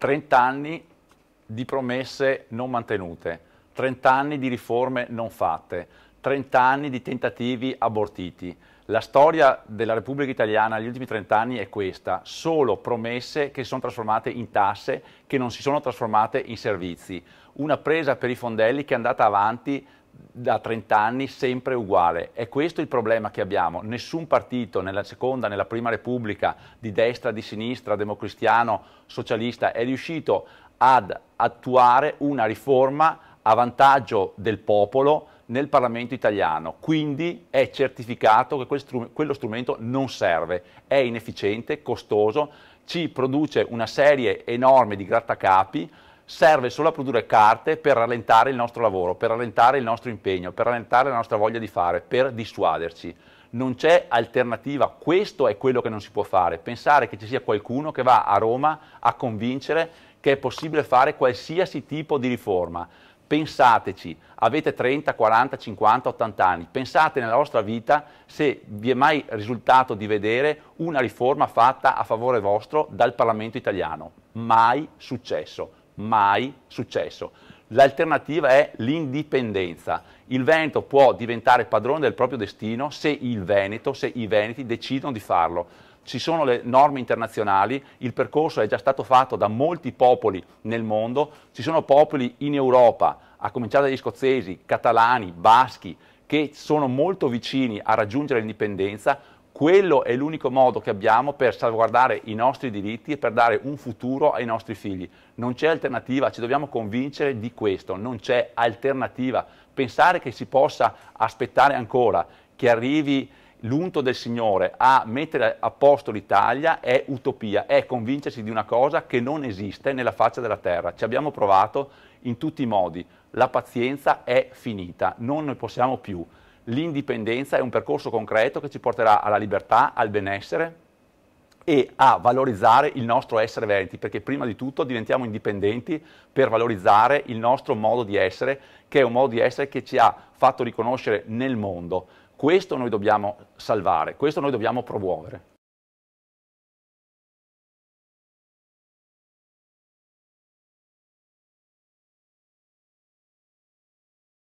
30 anni di promesse non mantenute, 30 anni di riforme non fatte, 30 anni di tentativi abortiti. La storia della Repubblica Italiana negli ultimi 30 anni è questa: solo promesse che si sono trasformate in tasse, che non si sono trasformate in servizi. Una presa per i fondelli che è andata avanti da 30 anni sempre uguale. È questo il problema che abbiamo. Nessun partito nella seconda, nella prima Repubblica, di destra, di sinistra, democristiano, socialista, è riuscito ad attuare una riforma a vantaggio del popolo nel Parlamento italiano. Quindi è certificato che quello strumento non serve, è inefficiente, costoso, ci produce una serie enorme di grattacapi, serve solo a produrre carte per rallentare il nostro lavoro, per rallentare il nostro impegno, per rallentare la nostra voglia di fare, per dissuaderci. Non c'è alternativa, questo è quello che non si può fare, pensare che ci sia qualcuno che va a Roma a convincere che è possibile fare qualsiasi tipo di riforma. Pensateci, avete 30, 40, 50, 80 anni, pensate nella vostra vita se vi è mai risultato di vedere una riforma fatta a favore vostro dal Parlamento italiano. Mai successo. Mai successo. L'alternativa è l'indipendenza. Il Veneto può diventare padrone del proprio destino se il Veneto, se i veneti decidono di farlo. Ci sono le norme internazionali, il percorso è già stato fatto da molti popoli nel mondo, ci sono popoli in Europa, a cominciare dagli scozzesi, catalani, baschi, che sono molto vicini a raggiungere l'indipendenza. Quello è l'unico modo che abbiamo per salvaguardare i nostri diritti e per dare un futuro ai nostri figli. Non c'è alternativa, ci dobbiamo convincere di questo, non c'è alternativa. Pensare che si possa aspettare ancora che arrivi l'unto del Signore a mettere a posto l'Italia è utopia, è convincersi di una cosa che non esiste nella faccia della terra. Ci abbiamo provato in tutti i modi, la pazienza è finita, non ne possiamo più. L'indipendenza è un percorso concreto che ci porterà alla libertà, al benessere e a valorizzare il nostro essere veneti, perché prima di tutto diventiamo indipendenti per valorizzare il nostro modo di essere, che è un modo di essere che ci ha fatto riconoscere nel mondo. Questo noi dobbiamo salvare, questo noi dobbiamo promuovere.